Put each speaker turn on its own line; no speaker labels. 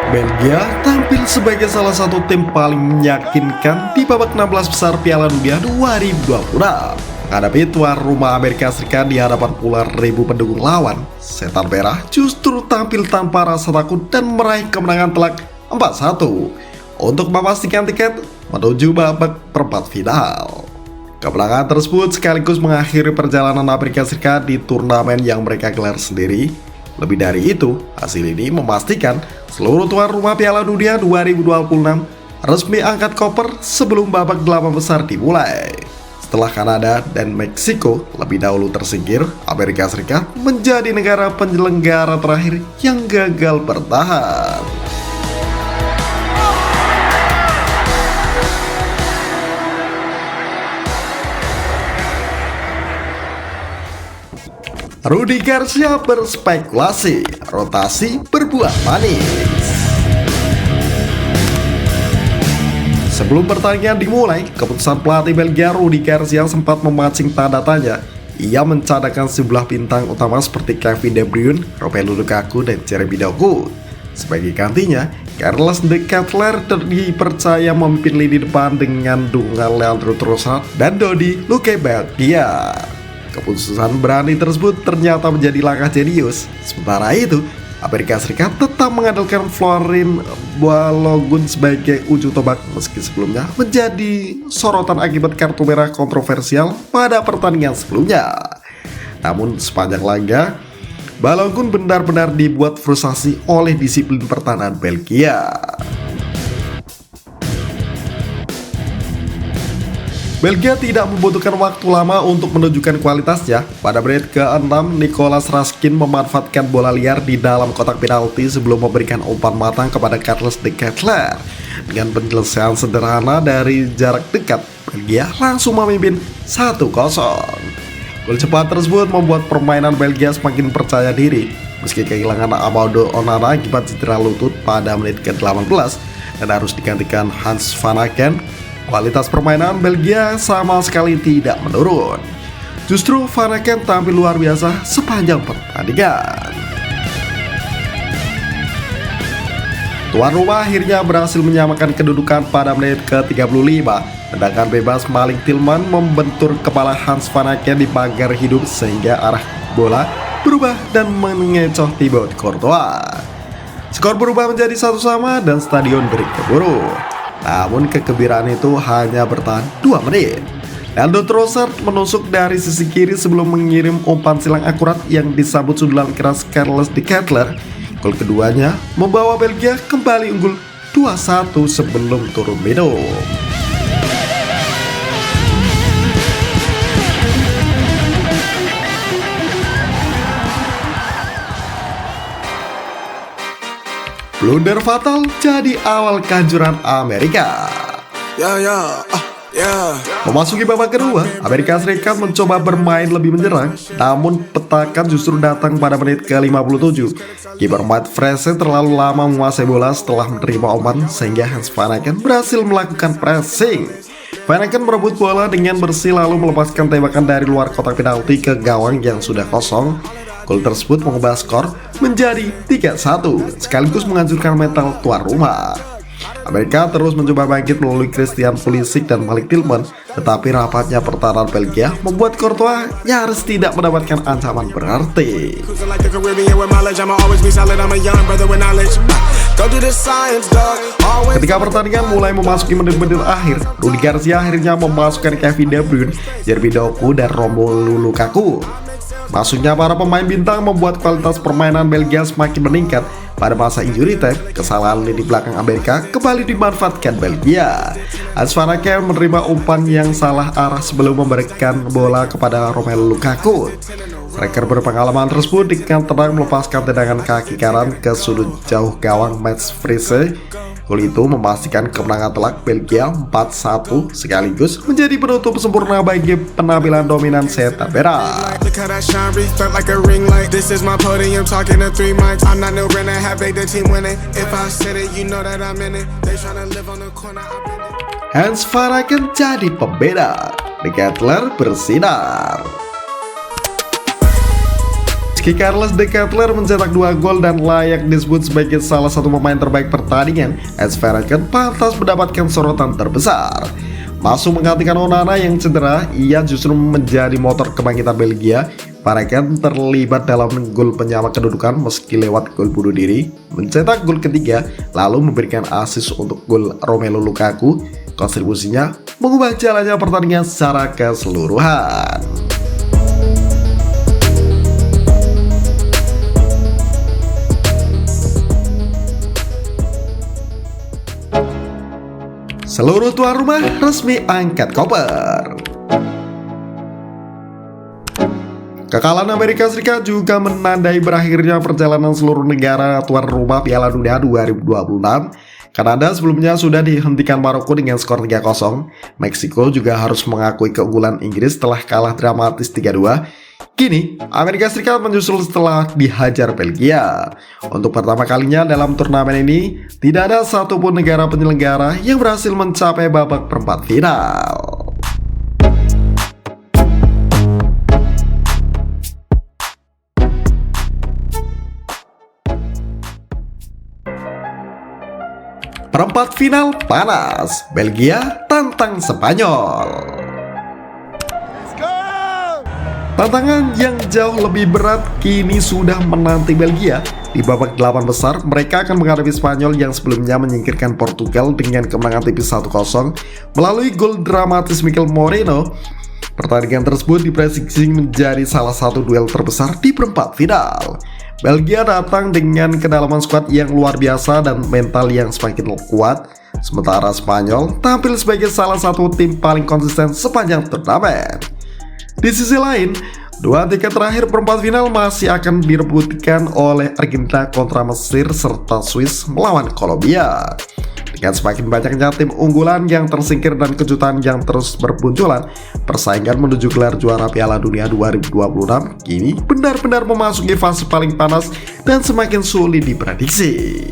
Belgia tampil sebagai salah satu tim paling meyakinkan di babak 16 besar Piala Dunia 2026. Menghadapi tuan rumah Amerika Serikat di hadapan puluhan ribu pendukung lawan, Setan Merah justru tampil tanpa rasa takut dan meraih kemenangan telak 4-1 untuk memastikan tiket menuju babak perempat final. Kemenangan tersebut sekaligus mengakhiri perjalanan Amerika Serikat di turnamen yang mereka gelar sendiri. Lebih dari itu, hasil ini memastikan seluruh tuan rumah Piala Dunia 2026 resmi angkat koper sebelum babak 8 besar dimulai. Setelah Kanada dan Meksiko lebih dahulu tersingkir, Amerika Serikat menjadi negara penyelenggara terakhir yang gagal bertahan. Rudi Garcia berspekulasi, rotasi berbuah manis. Sebelum pertandingan dimulai, keputusan pelatih Belgia Rudi Garcia sempat memancing tanda tanya. Ia mencadangkan sejumlah bintang utama seperti Kevin De Bruyne, Romelu Lukaku, dan Jeremy Doku. Sebagai gantinya, Carles De Ketelaere dipercaya memimpin lini depan dengan dukungan Leandro Trossard dan Dodi Lukebakio. Keputusan berani tersebut ternyata menjadi langkah jenius. Sementara itu, Amerika Serikat tetap mengandalkan Florin Balogun sebagai ujung tombak meski sebelumnya menjadi sorotan akibat kartu merah kontroversial pada pertandingan sebelumnya. Namun sepanjang laga, Balogun benar-benar dibuat frustasi oleh disiplin pertahanan Belgia. Belgia tidak membutuhkan waktu lama untuk menunjukkan kualitasnya. Pada menit ke-6, Nicolas Raskin memanfaatkan bola liar di dalam kotak penalti sebelum memberikan umpan matang kepada Carles De Ketelaere. Dengan penyelesaian sederhana dari jarak dekat, Belgia langsung memimpin 1-0. Gol cepat tersebut membuat permainan Belgia semakin percaya diri. Meski kehilangan Amadou Onana akibat cedera lutut pada menit ke-18 dan harus digantikan Hans van Aken, kualitas permainan Belgia sama sekali tidak menurun. Justru Van Aken tampil luar biasa sepanjang pertandingan. Tuan rumah akhirnya berhasil menyamakan kedudukan pada menit ke-35. Tendangan bebas Malik Tillman membentur kepala Hans Van Aken di pagar hidup sehingga arah bola berubah dan mengecoh Thibaut Courtois. Skor berubah menjadi 1-1 dan stadion berkeburu. Namun kegembiraan itu hanya bertahan 2 menit. Leandro Trossard menusuk dari sisi kiri sebelum mengirim umpan silang akurat yang disambut sundulan keras Carles De Ketelaere. Gol keduanya membawa Belgia kembali unggul 2-1 sebelum turun minum. Blunder fatal jadi awal kehancuran Amerika. Memasuki babak kedua, Amerika Serikat mencoba bermain lebih menyerang, namun petakan justru datang pada menit ke-57. Kiper Matt Frese terlalu lama menguasai bola setelah menerima umpan sehingga Hans Van Aken berhasil melakukan pressing. Van Aken merebut bola dengan bersih lalu melepaskan tembakan dari luar kotak penalti ke gawang yang sudah kosong. Gol tersebut mengubah skor menjadi 3-1, sekaligus menghancurkan mental tuan rumah. Amerika terus mencoba bangkit melalui Christian Pulisic dan Malik Tillman, tetapi rapatnya pertahanan Belgia membuat Courtois nyaris tidak mendapatkan ancaman berarti. Ketika pertandingan mulai memasuki menit-menit akhir, Rudi Garcia akhirnya memasukkan Kevin De Bruyne, Jeremy Doku, dan Romelu Lukaku. Masuknya para pemain bintang membuat kualitas permainan Belgia semakin meningkat. Pada masa injury time, kesalahan lini belakang Amerika kembali dimanfaatkan Belgia. Hans Van Aken menerima umpan yang salah arah sebelum memberikan bola kepada Romelu Lukaku. Striker berpengalaman tersebut dengan tenang melepaskan tendangan kaki kanan ke sudut jauh gawang Mats Frese. Gol itu memastikan kemenangan telak Belgia 4-1 sekaligus menjadi penutup sempurna bagi penampilan dominan Setan Merah. Hans Van Aken jadi pembeda, De Ketelaere bersinar. Meski Carles De Ketelaere mencetak 2 gol dan layak disebut sebagai salah satu pemain terbaik pertandingan, AS Verhaeghe pantas mendapatkan sorotan terbesar. Masuk menggantikan Onana yang cedera, ia justru menjadi motor kebangkitan Belgia. Verhaeghe terlibat dalam gol penyama kedudukan meski lewat gol bunuh diri, mencetak gol ketiga, lalu memberikan assist untuk gol Romelu Lukaku. Kontribusinya mengubah jalannya pertandingan secara keseluruhan. Seluruh tuan rumah resmi angkat koper. Kekalahan Amerika Serikat juga menandai berakhirnya perjalanan seluruh negara tuan rumah Piala Dunia 2026. Kanada sebelumnya sudah dihentikan Maroko dengan skor 3-0. Meksiko juga harus mengakui keunggulan Inggris setelah kalah dramatis 3-2. Kini, Amerika Serikat menyusul setelah dihajar Belgia. Untuk pertama kalinya dalam turnamen ini, tidak ada satupun negara penyelenggara yang berhasil mencapai babak perempat final. Perempat final panas, Belgia tantang Spanyol. Tantangan yang jauh lebih berat kini sudah menanti Belgia. Di babak 8 besar, mereka akan menghadapi Spanyol yang sebelumnya menyingkirkan Portugal dengan kemenangan tipis 1-0 melalui gol dramatis Mikel Moreno. Pertandingan tersebut diprediksi menjadi salah satu duel terbesar di perempat final. Belgia datang dengan kedalaman skuad yang luar biasa dan mental yang semakin kuat, sementara Spanyol tampil sebagai salah satu tim paling konsisten sepanjang turnamen. Di sisi lain, 2 tiket terakhir perempat final masih akan direbutkan oleh Argentina kontra Mesir serta Swiss melawan Kolombia. Dengan semakin banyaknya tim unggulan yang tersingkir dan kejutan yang terus bermunculan, persaingan menuju gelar juara Piala Dunia 2026 kini benar-benar memasuki fase paling panas dan semakin sulit diprediksi.